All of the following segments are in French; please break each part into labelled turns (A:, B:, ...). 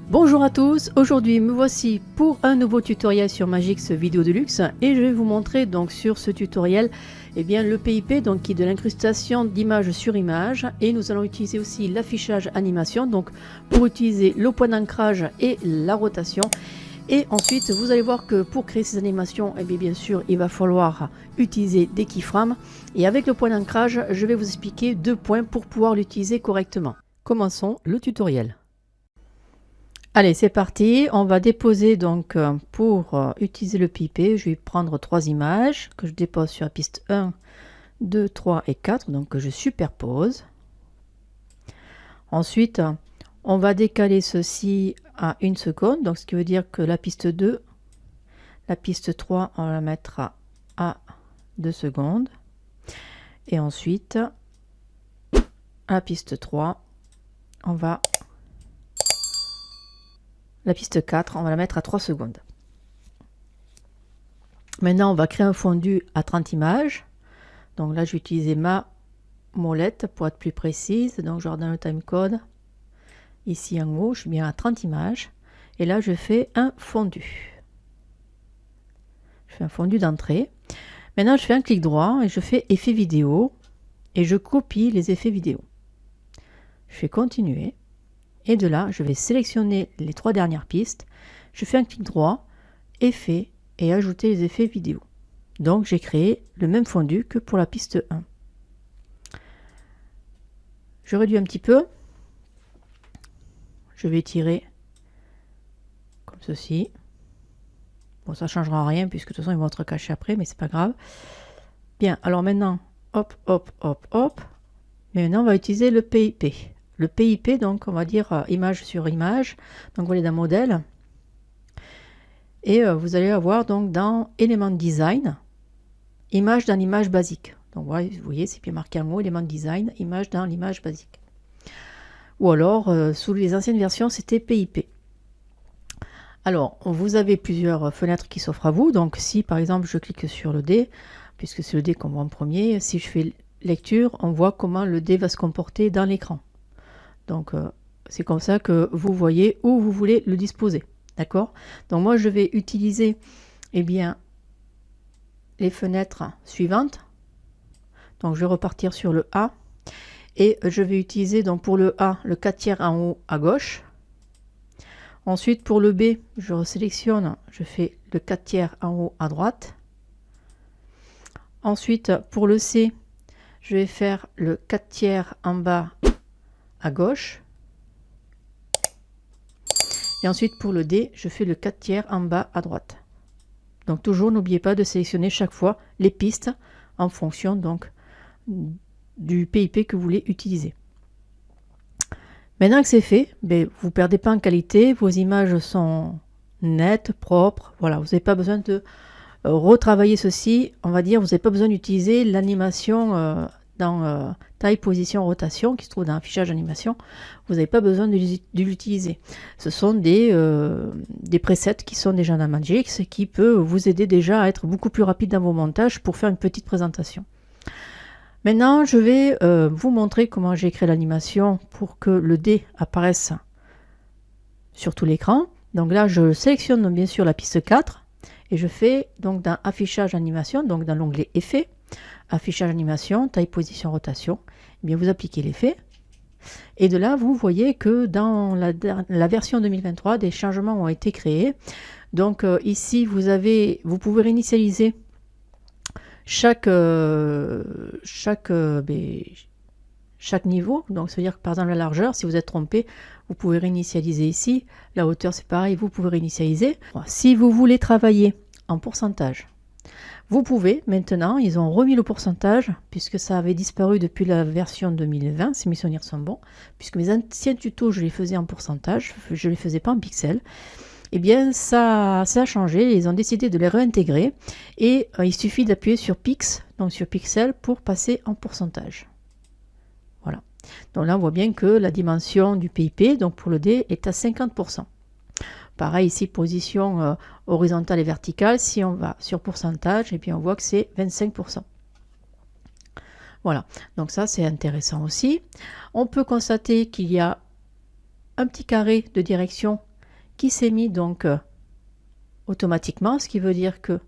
A: Bonjour à tous, aujourd'hui me voici pour un nouveau tutoriel sur Magix Vidéo Deluxe et je vais vous montrer donc sur ce tutoriel le PIP donc qui est de l'incrustation d'image sur image, et nous allons utiliser aussi l'affichage animation donc pour utiliser le point d'ancrage et la rotation. Et ensuite vous allez voir que pour créer ces animations, bien sûr il va falloir utiliser des keyframes, et avec le point d'ancrage je vais vous expliquer deux points pour pouvoir l'utiliser correctement. Commençons le tutoriel. Allez, c'est parti. On va déposer donc pour utiliser le PIP, je vais prendre 3 images que je dépose sur la piste 1, 2, 3 et 4, donc que je superpose. Ensuite, on va décaler ceci à 1 seconde, donc ce qui veut dire que la piste 2, la piste 3, on va la mettre à 2 secondes. Et ensuite, à la piste 3, on va... La piste 4, on va la mettre à 3 secondes. Maintenant, on va créer un fondu à 30 images. Donc là, je vais utiliser ma molette pour être plus précise. Donc, je redonne le timecode. Ici en haut, je suis bien à 30 images. Et là, je fais un fondu. Je fais un fondu d'entrée. Maintenant, je fais un clic droit et je fais effet vidéo. Et je copie les effets vidéo. Je fais continuer. Et de là, je vais sélectionner les 3 dernières pistes. Je fais un clic droit, effet et ajouter les effets vidéo. Donc j'ai créé le même fondu que pour la piste 1. Je réduis un petit peu. Je vais tirer comme ceci. Bon, ça ne changera rien puisque de toute façon ils vont être cachés après, mais c'est pas grave. Bien, alors maintenant, hop, hop, hop, hop. Mais maintenant, on va utiliser le PIP. Le PIP, donc on va dire image sur image. Donc vous allez dans modèle. Et vous allez avoir donc dans élément design, image dans l'image basique. Donc voilà, vous voyez, c'est bien marqué en haut, élément design, image dans l'image basique. Ou alors, sous les anciennes versions, c'était PIP. Alors, vous avez plusieurs fenêtres qui s'offrent à vous. Donc si par exemple je clique sur le dé, puisque c'est le dé qu'on voit en premier, si je fais lecture, on voit comment le dé va se comporter dans l'écran. Donc c'est comme ça que vous voyez où vous voulez le disposer. D'accord? Donc moi je vais utiliser les fenêtres suivantes. Donc je vais repartir sur le A. Et je vais utiliser donc pour le A le 4/3 en haut à gauche. Ensuite pour le B, je resélectionne, je fais le 4/3 en haut à droite. Ensuite pour le C, je vais faire le 4/3 en bas à gauche. Et ensuite pour le D, je fais le 4/3 en bas à droite. Donc toujours n'oubliez pas de sélectionner chaque fois les pistes en fonction donc du PIP que vous voulez utiliser. Maintenant que c'est fait, vous ne perdez pas en qualité, vos images sont nettes, propres. Voilà, vous n'avez pas besoin de retravailler ceci. On va dire, vous n'avez pas besoin d'utiliser l'animation dans taille, position, rotation qui se trouve dans affichage animation. Vous n'avez pas besoin de l'utiliser. Ce sont des presets qui sont déjà dans Magix et qui peuvent vous aider déjà à être beaucoup plus rapide dans vos montages pour faire une petite présentation. Maintenant, je vais vous montrer comment j'ai créé l'animation pour que le dé apparaisse sur tout l'écran. Donc là, je sélectionne bien sûr la piste 4 et je fais donc dans affichage animation, donc dans l'onglet effet, affichage animation, taille, position, rotation. Vous appliquez l'effet. Et de là, vous voyez que dans la version 2023, des changements ont été créés. Donc ici, vous pouvez réinitialiser chaque niveau. Donc ça veut dire que par exemple la largeur, si vous êtes trompé, vous pouvez réinitialiser ici. La hauteur, c'est pareil, vous pouvez réinitialiser. Si vous voulez travailler en pourcentage, vous pouvez maintenant, ils ont remis le pourcentage puisque ça avait disparu depuis la version 2020, si mes souvenirs sont bons, puisque mes anciens tutos je les faisais en pourcentage, je ne les faisais pas en pixels. Ça a changé, ils ont décidé de les réintégrer et il suffit d'appuyer sur Pix, donc sur Pixel, pour passer en pourcentage. Voilà. Donc là on voit bien que la dimension du PIP, donc pour le D, est à 50%. Pareil ici, position horizontale et verticale, si on va sur pourcentage, on voit que c'est 25%. Voilà, donc ça c'est intéressant aussi. On peut constater qu'il y a un petit carré de direction qui s'est mis donc automatiquement, ce qui veut dire que,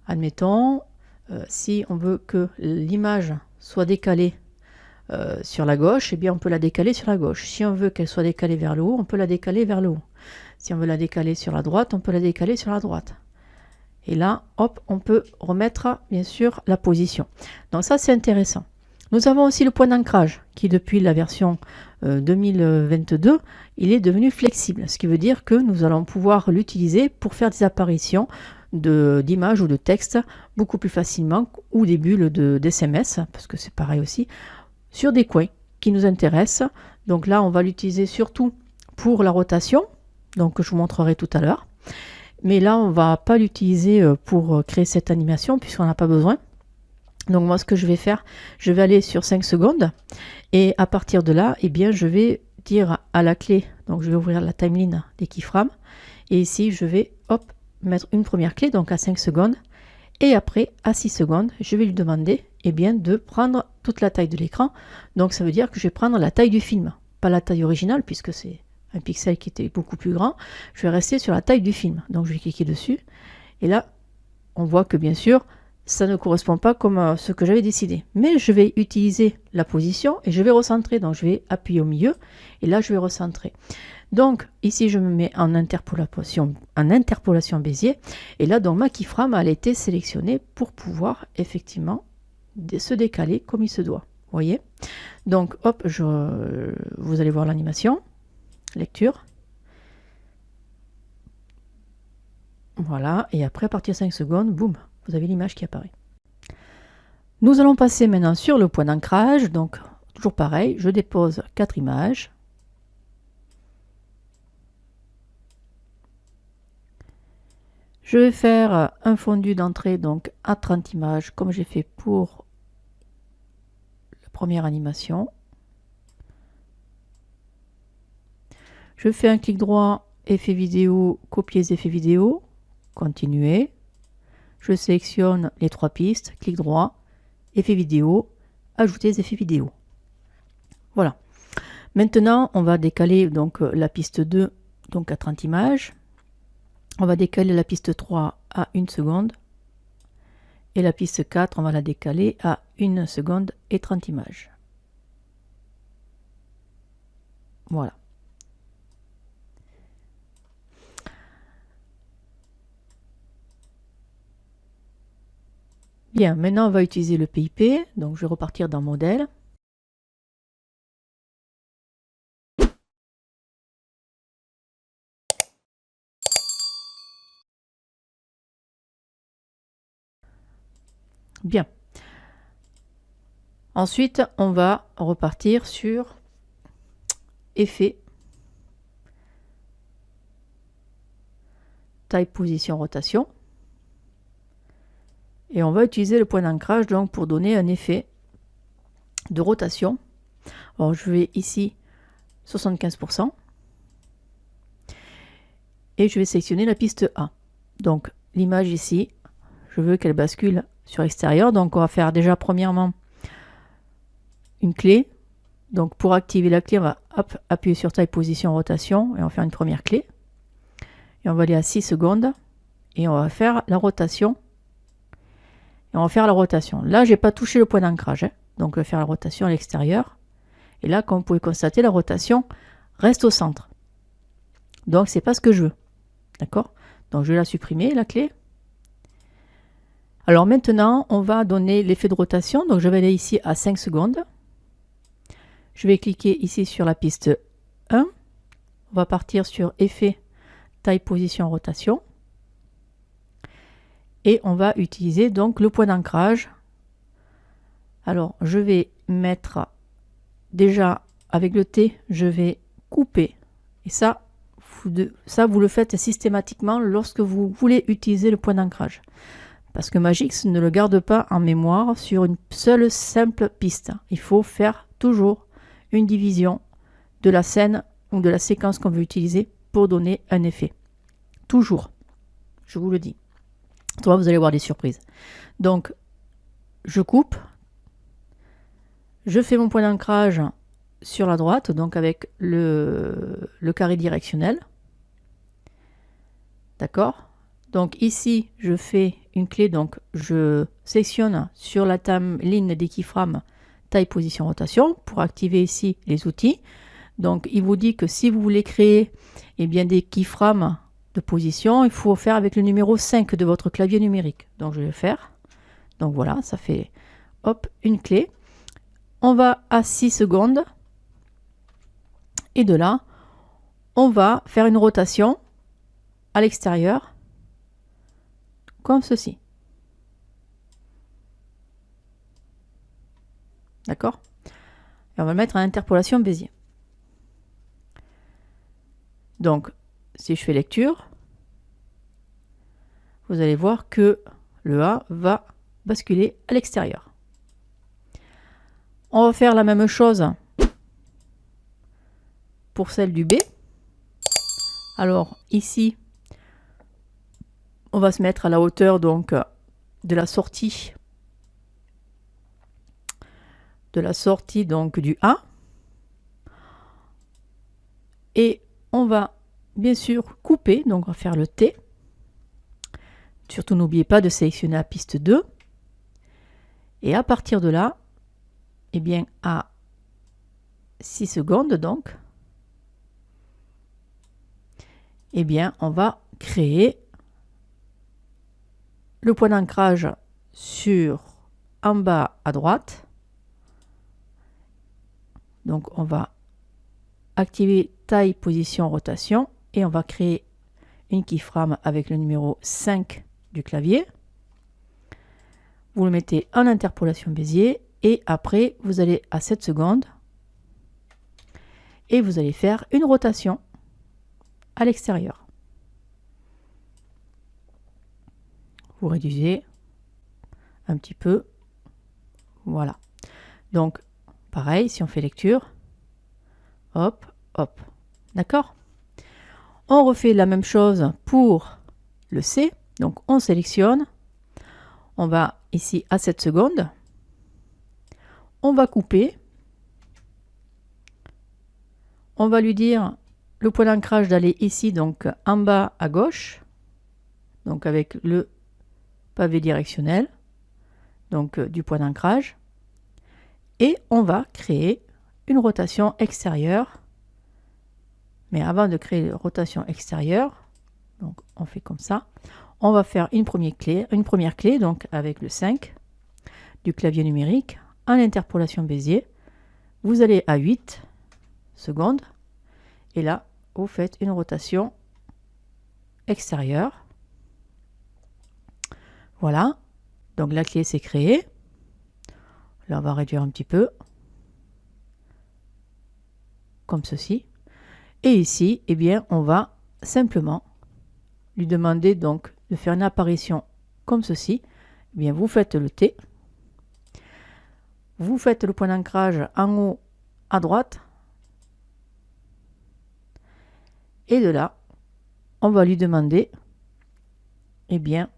A: admettons, si on veut que l'image soit décalée sur la gauche, eh bien on peut la décaler sur la gauche. Si on veut qu'elle soit décalée vers le haut, on peut la décaler vers le haut. Si on veut la décaler sur la droite, on peut la décaler sur la droite. Et là, hop, on peut remettre bien sûr la position. Donc ça, c'est intéressant. Nous avons aussi le point d'ancrage qui, depuis la version 2022, il est devenu flexible. Ce qui veut dire que nous allons pouvoir l'utiliser pour faire des apparitions d'images ou de texte beaucoup plus facilement, ou des bulles d'SMS, parce que c'est pareil aussi, sur des coins qui nous intéressent. Donc là, on va l'utiliser surtout pour la rotation, donc je vous montrerai tout à l'heure. Mais là, on ne va pas l'utiliser pour créer cette animation, puisqu'on n'a pas besoin. Donc moi, ce que je vais faire, je vais aller sur 5 secondes. Et à partir de là, eh bien, je vais dire à la clé, donc je vais ouvrir la timeline des keyframes. Et ici, je vais hop, mettre une première clé, donc à 5 secondes. Et après, à 6 secondes, je vais lui demander eh bien, de prendre toute la taille de l'écran. Donc ça veut dire que je vais prendre la taille du film, pas la taille originale, puisque c'est un pixel qui était beaucoup plus grand. Je vais rester sur la taille du film. Donc je vais cliquer dessus. Et là, on voit que bien sûr, ça ne correspond pas comme ce que j'avais décidé. Mais je vais utiliser la position et je vais recentrer. Donc je vais appuyer au milieu et là je vais recentrer. Donc ici je me mets en interpolation Bézier. Et là donc ma keyframe elle a été sélectionnée pour pouvoir effectivement se décaler comme il se doit. Vous voyez? Donc hop, vous allez voir l'animation. Lecture. Voilà, et après à partir de 5 secondes, boum, vous avez l'image qui apparaît. Nous allons passer maintenant sur le point d'ancrage. Donc toujours pareil, je dépose 4 images. Je vais faire un fondu d'entrée donc à 30 images comme j'ai fait pour la première animation. Je fais un clic droit, effet vidéo, copier les effets vidéo, continuer. Je sélectionne les 3 pistes, clic droit, effet vidéo, ajouter les effets vidéo. Voilà. Maintenant, on va décaler donc la piste 2 donc à 30 images. On va décaler la piste 3 à 1 seconde. Et la piste 4, on va la décaler à 1 seconde et 30 images. Voilà. Bien, maintenant on va utiliser le PIP. Donc je vais repartir dans modèle. Bien. Ensuite, on va repartir sur effet, taille, position, rotation. Et on va utiliser le point d'ancrage donc pour donner un effet de rotation. Alors je vais ici 75%. Et je vais sélectionner la piste A. Donc l'image ici, je veux qu'elle bascule sur l'extérieur. Donc on va faire déjà premièrement une clé. Donc pour activer la clé, on va hop, appuyer sur taille, position, rotation et on va faire une première clé. Et on va aller à 6 secondes et on va faire la rotation. Et on va faire la rotation. Là, j'ai pas touché le point d'ancrage, hein. Donc je vais faire la rotation à l'extérieur. Et là, comme vous pouvez constater, la rotation reste au centre. Donc c'est pas ce que je veux. D'accord? Donc je vais la supprimer, la clé. Alors maintenant, on va donner l'effet de rotation. Donc je vais aller ici à 5 secondes. Je vais cliquer ici sur la piste 1. On va partir sur effet, taille, position, rotation. Et on va utiliser donc le point d'ancrage. Alors je vais mettre déjà avec le T, je vais couper. Et ça, vous le faites systématiquement lorsque vous voulez utiliser le point d'ancrage. Parce que Magix ne le garde pas en mémoire sur une seule simple piste. Il faut faire toujours une division de la scène ou de la séquence qu'on veut utiliser pour donner un effet. Toujours, je vous le dis. Toi, vous allez voir des surprises. Donc, je coupe. Je fais mon point d'ancrage sur la droite, donc avec le carré directionnel. D'accord? Donc ici, je fais une clé, donc je sélectionne sur la ligne des keyframes taille, position, rotation pour activer ici les outils. Donc il vous dit que si vous voulez créer bien, des keyframes de position, il faut faire avec le numéro 5 de votre clavier numérique. Donc je vais le faire. Donc voilà, ça fait hop, une clé. On va à 6 secondes. Et de là, on va faire une rotation à l'extérieur, comme ceci. D'accord? Et on va le mettre en interpolation Bézier. Donc, si je fais lecture, vous allez voir que le A va basculer à l'extérieur. On va faire la même chose pour celle du B. Alors, ici, on va se mettre à la hauteur donc de la sortie donc du A. Et on va bien sûr couper, donc on va faire le T. Surtout n'oubliez pas de sélectionner la piste 2. Et à partir de là, eh bien à 6 secondes donc, eh bien on va créer le point d'ancrage sur en bas à droite. Donc on va activer taille, position, rotation et on va créer une keyframe avec le numéro 5 du clavier. Vous le mettez en interpolation Bézier et après vous allez à 7 secondes et vous allez faire une rotation à l'extérieur. Vous réduisez un petit peu. Voilà. Donc pareil, si on fait lecture, hop, hop. D'accord? On refait la même chose pour le C. Donc on sélectionne. On va ici à 7 secondes. On va couper. On va lui dire le point d'ancrage d'aller ici, donc en bas à gauche. Donc avec le pavé directionnel. Donc du point d'ancrage. Et on va créer une rotation extérieure. Mais avant de créer la rotation extérieure, donc on fait comme ça, on va faire une première clé donc avec le 5 du clavier numérique en interpolation Bézier. Vous allez à 8 secondes et là vous faites une rotation extérieure. Voilà, donc la clé s'est créée. Là on va réduire un petit peu comme ceci. Et ici, eh bien, on va simplement lui demander donc de faire une apparition comme ceci. Eh bien, vous faites le T. Vous faites le point d'ancrage en haut à droite. Et de là, on va lui demander, eh bien,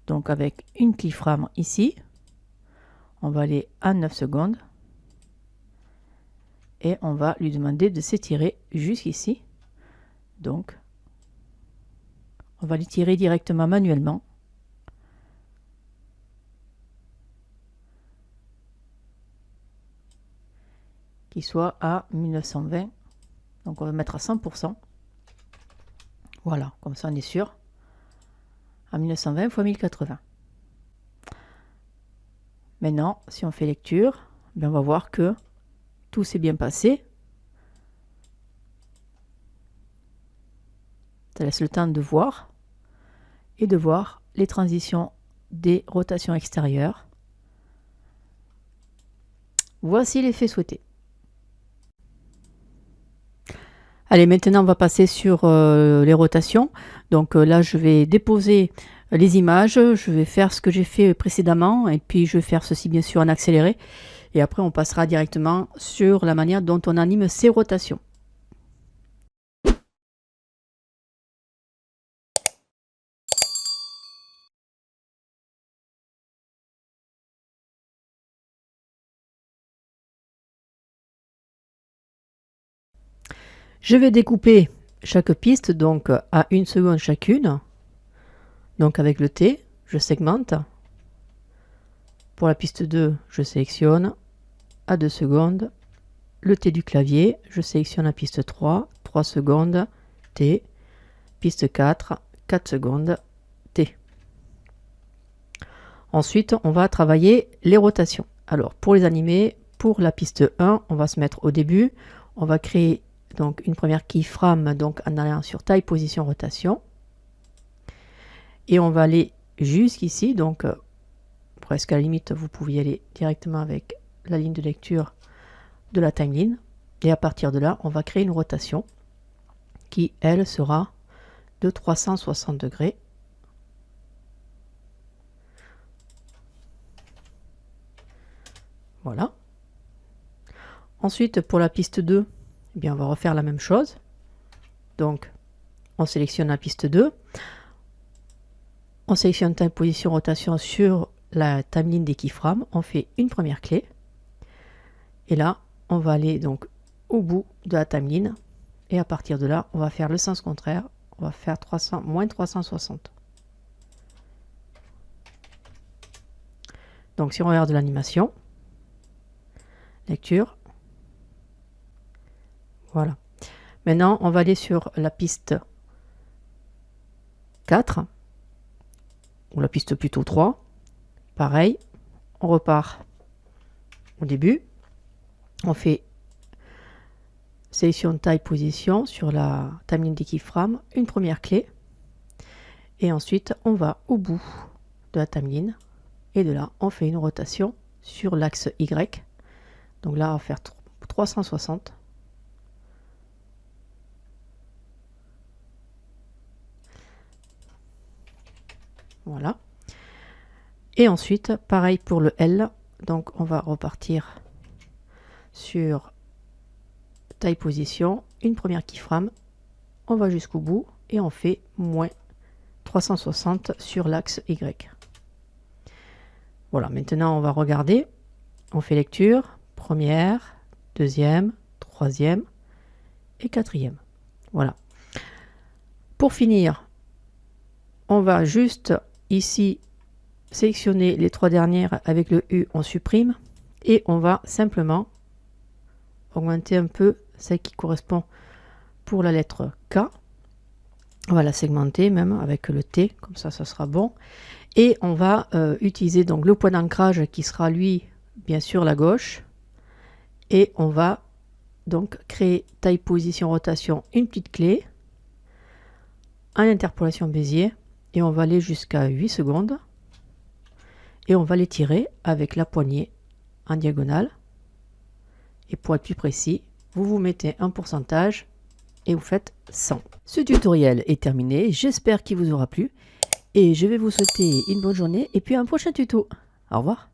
A: donc avec une keyframe ici, on va aller à 9 secondes. Et on va lui demander de s'étirer jusqu'ici. Donc, on va l'étirer directement manuellement. Qu'il soit à 1920. Donc on va mettre à 100%. Voilà, comme ça on est sûr. À 1920 x 1080. Maintenant, si on fait lecture, bien on va voir que tout s'est bien passé. Ça laisse le temps de voir et de voir les transitions des rotations extérieures. Voici l'effet souhaité. Allez, maintenant on va passer sur les rotations. Donc là, je vais déposer les images, je vais faire ce que j'ai fait précédemment et puis je vais faire ceci bien sûr en accéléré. Et après, on passera directement sur la manière dont on anime ces rotations. Je vais découper chaque piste donc à 1 seconde chacune. Donc avec le T, je segmente. Pour la piste 2, je sélectionne à 2 secondes. Le T du clavier, je sélectionne la piste 3, 3 secondes, T. Piste 4, 4 secondes, T. Ensuite, on va travailler les rotations. Alors, pour les animer, pour la piste 1, on va se mettre au début. On va créer donc une première keyframe donc en allant sur taille, position, rotation. Et on va aller jusqu'ici, donc presque à la limite, vous pouvez y aller directement avec la ligne de lecture de la timeline. Et à partir de là, on va créer une rotation qui, elle, sera de 360 degrés. Voilà. Ensuite, pour la piste 2, eh bien, on va refaire la même chose. Donc, on sélectionne la piste 2. On sélectionne time, position, rotation sur la timeline des keyframes. On fait une première clé. Et là, on va aller donc au bout de la timeline. Et à partir de là, on va faire le sens contraire. On va faire moins 360. Donc, si on regarde l'animation, lecture, voilà. Maintenant, on va aller sur la piste 4, ou la piste plutôt 3. Pareil, on repart au début. On fait sélection taille, position sur la timeline des keyframes, une première clé. Et ensuite, on va au bout de la timeline. Et de là, on fait une rotation sur l'axe Y. Donc là, on va faire 360. Voilà. Et ensuite, pareil pour le L. Donc, on va repartir sur taille, position, une première keyframe. On va jusqu'au bout et on fait moins 360 sur l'axe Y. Voilà, maintenant on va regarder. On fait lecture, première, deuxième, troisième et quatrième. Voilà. Pour finir, on va juste ici sélectionner les 3 dernières avec le U, on supprime et on va simplement augmenter un peu celle qui correspond pour la lettre K. On va la segmenter même avec le T, comme ça sera bon. Et on va utiliser donc le point d'ancrage qui sera lui bien sûr la gauche. Et on va donc créer taille, position, rotation, une petite clé en interpolation Bézier et on va aller jusqu'à 8 secondes et on va les tirer avec la poignée en diagonale. Et pour être plus précis, vous vous mettez un pourcentage et vous faites 100. Ce tutoriel est terminé, j'espère qu'il vous aura plu et je vais vous souhaiter une bonne journée et puis un prochain tuto. Au revoir.